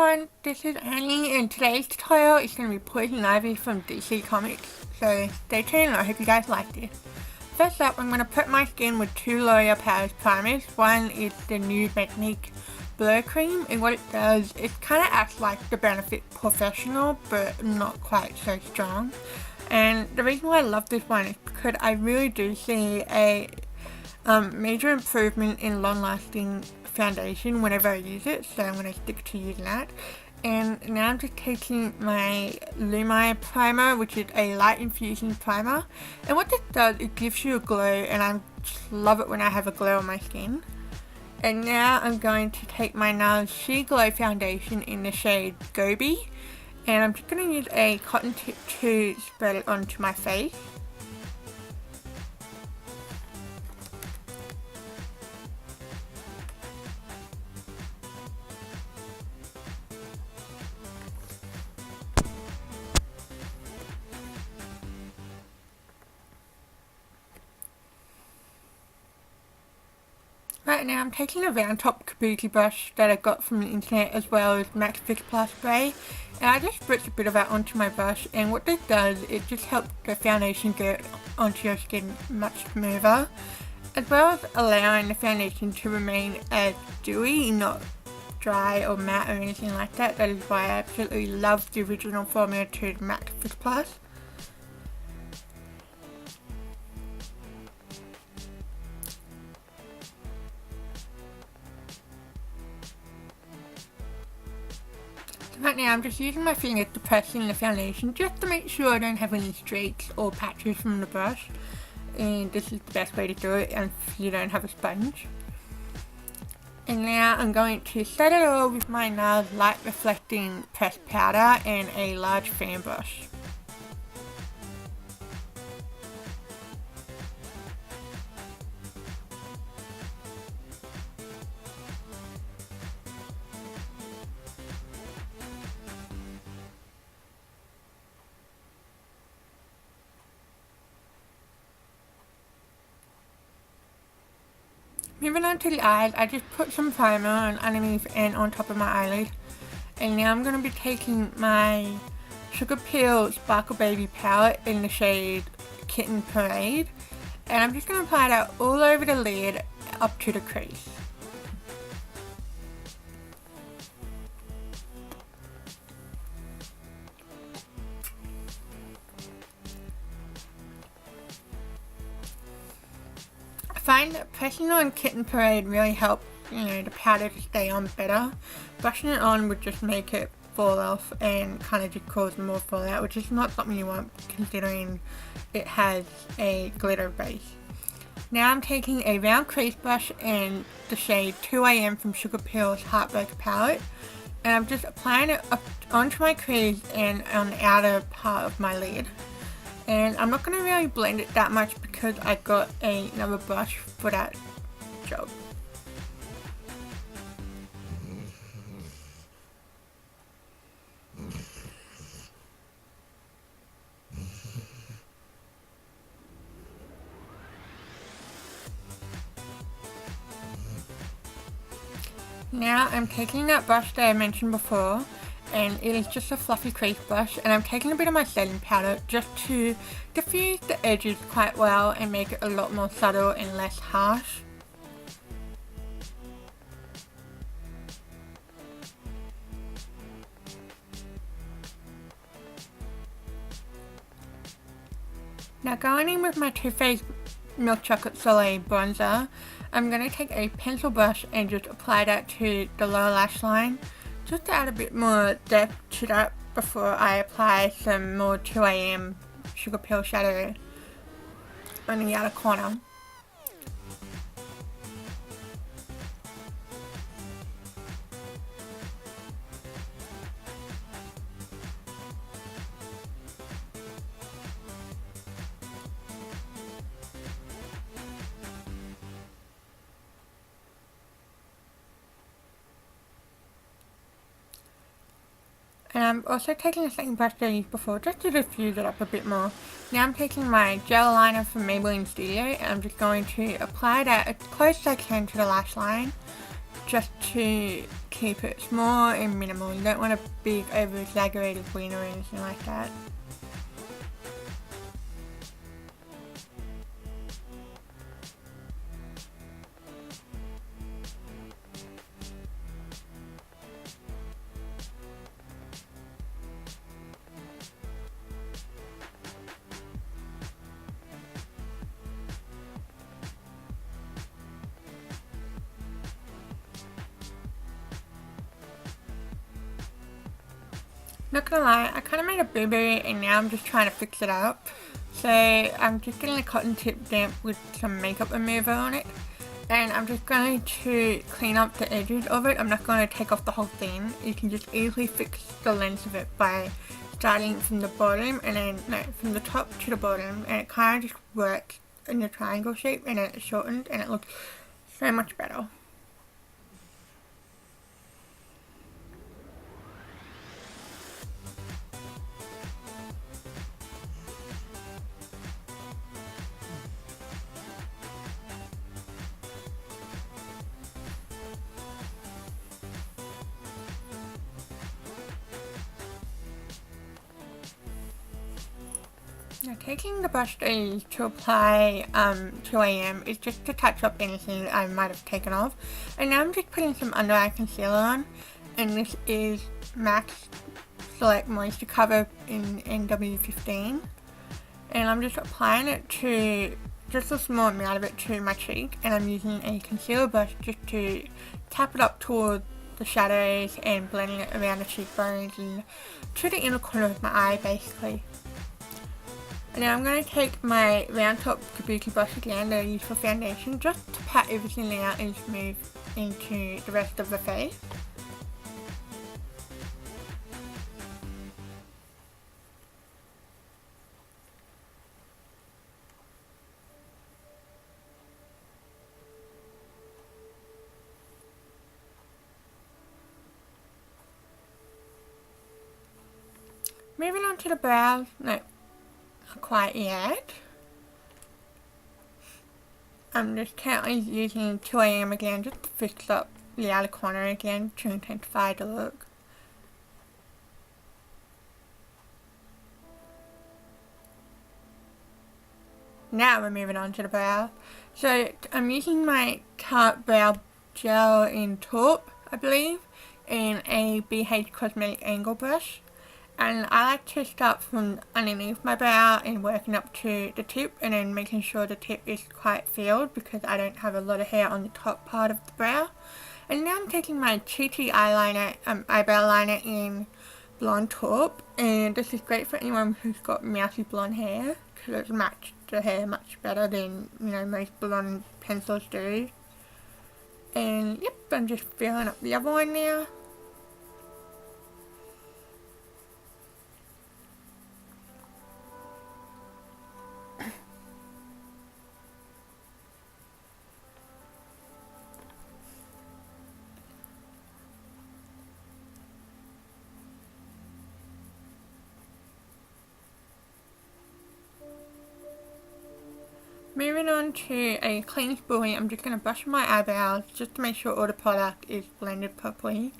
everyone, this is Annie and today's tutorial is going to be Poison Ivy from DC Comics, so stay tuned. I hope you guys like this. First up, I'm going to put my skin with two Loreal Paris primers. One is the Nude Magique Blur Cream, and what it does, it kind of acts like the Benefit Professional but not quite so strong. And the reason why I love this one is because I really do see a major improvement in long-lasting foundation whenever I use it, so I'm going to stick to using that. And now I'm just taking my Lumi primer, which is a light infusing primer, and what this does, it gives you a glow, and I just love it when I have a glow on my skin. And now I'm going to take my Nars Sheer Glow foundation in the shade Gobi, and I'm just going to use a cotton tip to spread it onto my face. Right now I'm taking a round top kabuki brush that I got from the internet, as well as MAC Fix Plus spray, and I just spritz a bit of that onto my brush, and what this does, it just helps the foundation get onto your skin much smoother, as well as allowing the foundation to remain as dewy, not dry or matte or anything like that. That is why I absolutely love the original formula to the MAC Fix Plus. Right now I'm just using my finger to press in the foundation just to make sure I don't have any streaks or patches from the brush, and this is the best way to do it if you don't have a sponge. And now I'm going to set it all with my Nars light reflecting pressed powder and a large fan brush. Moving on to the eyes, I just put some primer on underneath and on top of my eyelid. And now I'm going to be taking my Sugarpill Sparklebaby palette in the shade Kitten Parade. And I'm just going to apply that all over the lid up to the crease. I find that pressing on Kitten Parade really helps, the powder to stay on better. Brushing it on would just make it fall off and kind of just cause more fallout, which is not something you want considering it has a glitter base. Now I'm taking a round crease brush and the shade 2am from Sugarpill's Heartbreaker palette, and I'm just applying it up onto my crease and on the outer part of my lid. And I'm not going to really blend it that much because I got another brush for that job. Now I'm taking that brush that I mentioned before, and it is just a fluffy crease brush, and I'm taking a bit of my setting powder just to diffuse the edges quite well and make it a lot more subtle and less harsh. Now going in with my TooFaced Milk Chocolate Soleil bronzer, I'm going to take a pencil brush and just apply that to the lower lash line, just to add a bit more depth to that before I apply some more 2am Sugarpill shadow on the outer corner. And I'm also taking the same brush that I used before just to diffuse it up a bit more. Now I'm taking my gel liner from Maybelline Studio and I'm just going to apply that as close as I can to the lash line, just to keep it small and minimal. You don't want a big over exaggerated wing or anything like that. Not gonna lie, I kind of made a boo-boo and now I'm just trying to fix it up. So I'm just getting a cotton tip damp with some makeup remover on it. And I'm just going to clean up the edges of it. I'm not going to take off the whole thing. You can just easily fix the length of it by starting from the bottom and then, no, from the top to the bottom. And it kind of just works in the triangle shape and it shortens and it looks so much better. Now taking the brush to apply 2 AM is just to touch up anything I might have taken off. And now I'm just putting some under eye concealer on. And this is MAC's Select Moisture Cover in NW15. And I'm just applying it to, just a small amount of it to my cheek. And I'm using a concealer brush just to tap it up toward the shadows and blending it around the cheekbones and to the inner corner of my eye basically. And now I'm going to take my round top kabuki brush again that I use for foundation just to pat everything out and smooth into the rest of the face. Moving on to the brows. No. Not quite yet. I'm just currently using 2 AM again just to fix up the outer corner again to intensify the look. Now we're moving on to the brow. So I'm using my Tarte brow gel in taupe, I believe, and a BH Cosmetic angle brush. And I like to start from underneath my brow and working up to the tip and then making sure the tip is quite filled because I don't have a lot of hair on the top part of the brow. And now I'm taking my cheeky eyeliner, eyebrow liner in Blonde Taupe, and this is great for anyone who's got mousy blonde hair because it's matched the hair much better than, you know, most blonde pencils do. And yep, I'm just filling up the other one now. Moving on to a clean spoolie, I'm just going to brush my eyebrows just to make sure all the product is blended properly.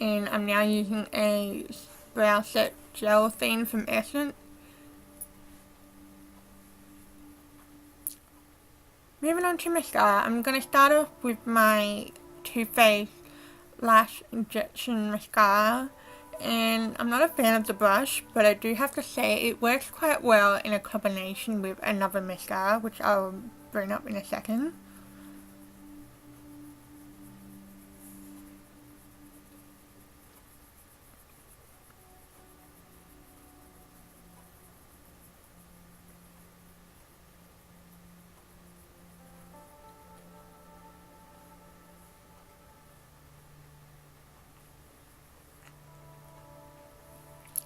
And I'm now using a brow set gel thing from Essence. Moving on to mascara, I'm going to start off with my TooFaced Lash Injection Mascara. And I'm not a fan of the brush, but I do have to say it works quite well in a combination with another mascara, which I'll bring up in a second.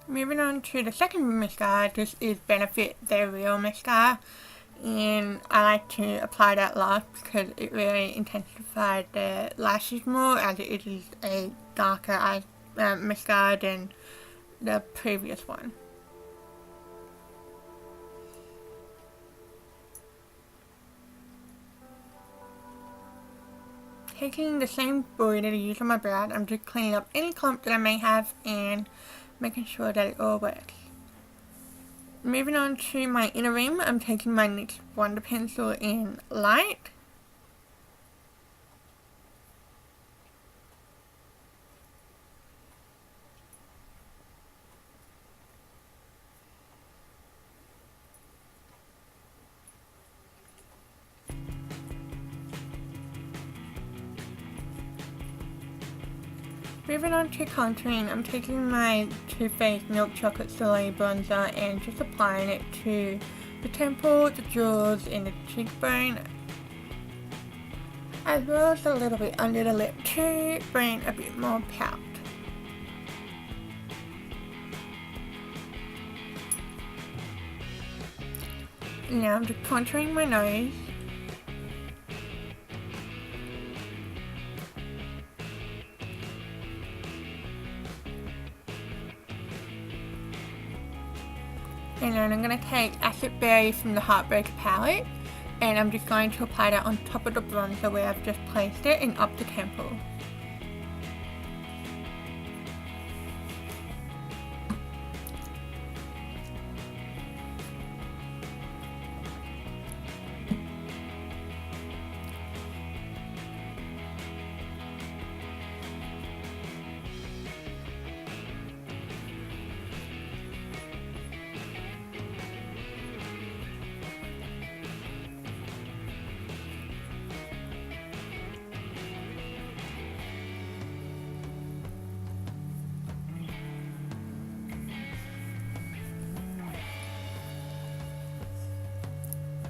Moving on to the second mascara, this is Benefit the Real Mascara, and I like to apply that last because it really intensifies the lashes more as it is a darker mascara than the previous one. taking the same boy that I use on my brow. I'm just cleaning up any clump that I may have and making sure that it all works. Moving on to my inner rim, I'm taking my NYX Wonder Pencil in Light. Moving on to contouring, I'm taking my TooFaced Milk Chocolate Soleil bronzer and just applying it to the temple, the jaws, and the cheekbone, as well as a little bit under the lip to bring a bit more pout. Now I'm just contouring my nose. And then I'm going to take Acidberry from the Heartbreaker palette, and I'm just going to apply that on top of the bronzer where I've just placed it and up the temple.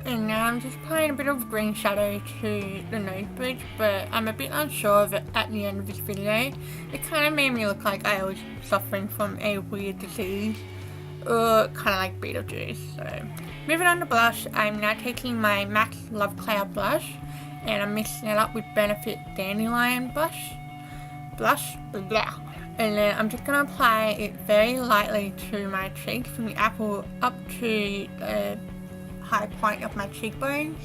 And now I'm just applying a bit of green shadow to the nose bridge, but I'm a bit unsure of it at the end of this video. It kind of made me look like I was suffering from a weird disease, or kind of like Beetlejuice. So, moving on to blush, I'm now taking my MAC Love Cloud blush, and I'm mixing it up with Benefit Dandelion blush, blah. And then I'm just going to apply it very lightly to my cheek from the apple up to the high point of my cheekbones.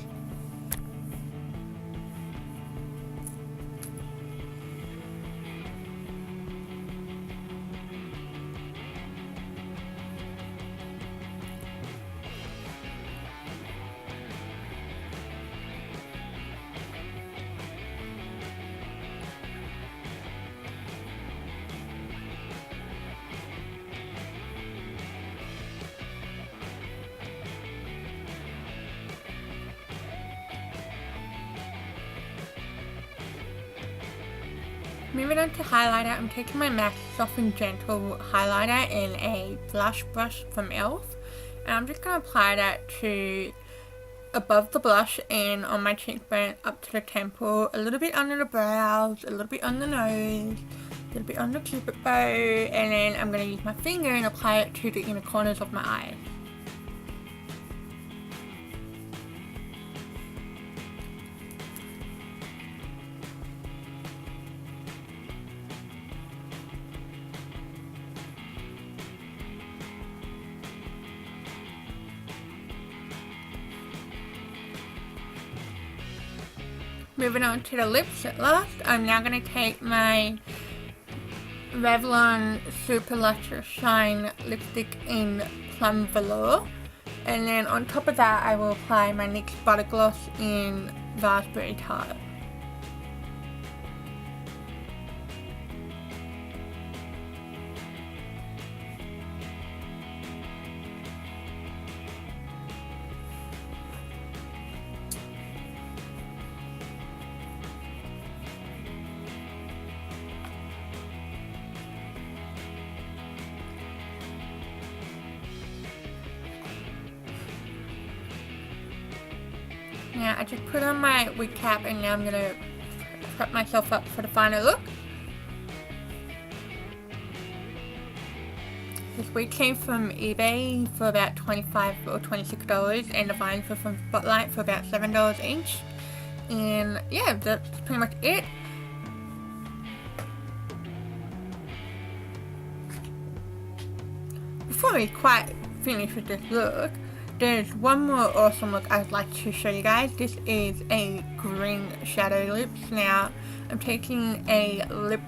Moving on to highlighter, I'm taking my MAC Soft and Gentle highlighter in a blush brush from e.l.f. And I'm just going to apply that to above the blush and on my cheekbone up to the temple, a little bit under the brows, a little bit on the nose, a little bit on the cupid bow, and then I'm going to use my finger and apply it to the inner corners of my eyes. Moving on to the lips at last, I'm now going to take my Revlon Superlusturous Shine lipstick in Plum Velour, and then on top of that I will apply my NYX Butter Gloss in Raspberry Tart. Now I just put on my wig cap and now I'm going to prep myself up for the final look. This wig came from eBay for about $25 or $26 and the vines were from Spotlight for about $7 each. And yeah, that's pretty much it. Before we quite finish with this look, there's one more awesome look I'd like to show you guys. This is a green shadow lips. Now I'm taking a lip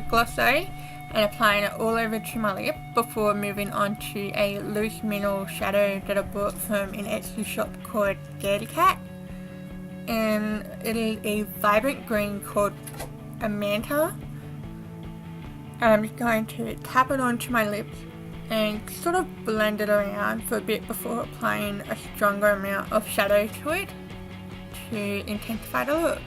gloss and applying it all over to my lip before moving on to a loose mineral shadow that I bought from an Etsy shop called Scaredycat. And it is a vibrant green called Amanita. I'm just going to tap it onto my lips and sort of blend it around for a bit before applying a stronger amount of shadow to it to intensify the look.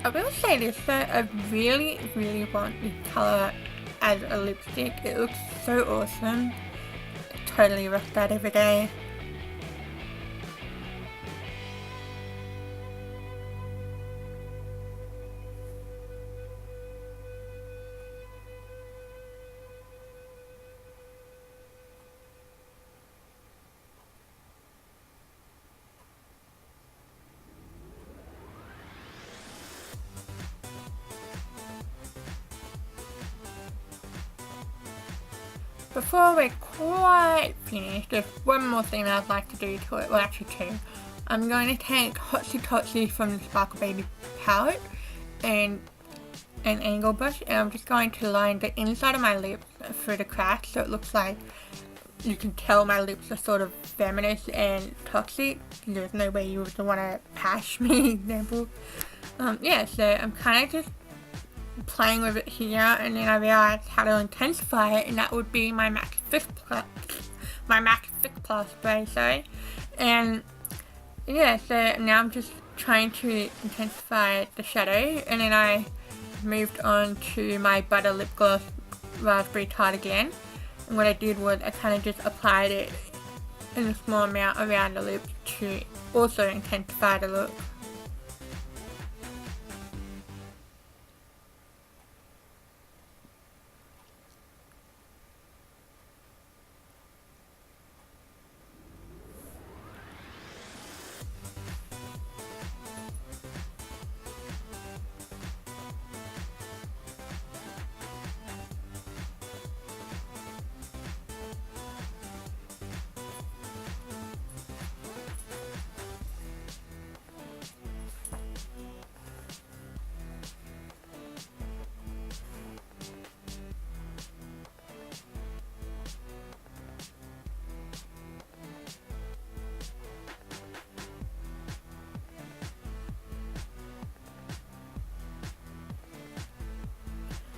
I will say this though, I really want this colour as a lipstick. It looks so awesome. Totally rock that every day. Before we're quite finished, there's one more thing I'd like to do to it, well actually two. I'm going to take Totsy from the Sparklebaby palette and an angle brush, and I'm just going to line the inside of my lips through the cracks so it looks like you can tell my lips are sort of feminist and toxic. There's no way you would want to pash me, example. Yeah, so I'm kind of just playing with it here, and then I realized how to intensify it, and that would be my MAC Fix Plus spray, sorry. And yeah, so now I'm just trying to intensify the shadow, and then I moved on to my Butter Lip Gloss Raspberry Tart again. And what I did was I kind of just applied it in a small amount around the lips to also intensify the look.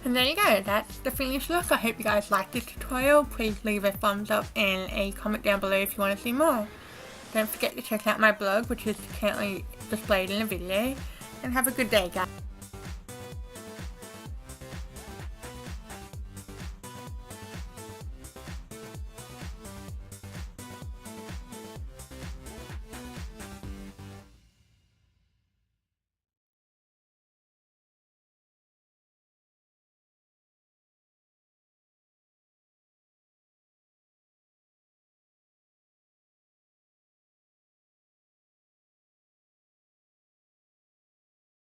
And there you go, that's the finished look. I hope you guys liked this tutorial. Please leave a thumbs up and a comment down below if you want to see more. Don't forget to check out my blog, which is currently displayed in the video. And have a good day, guys.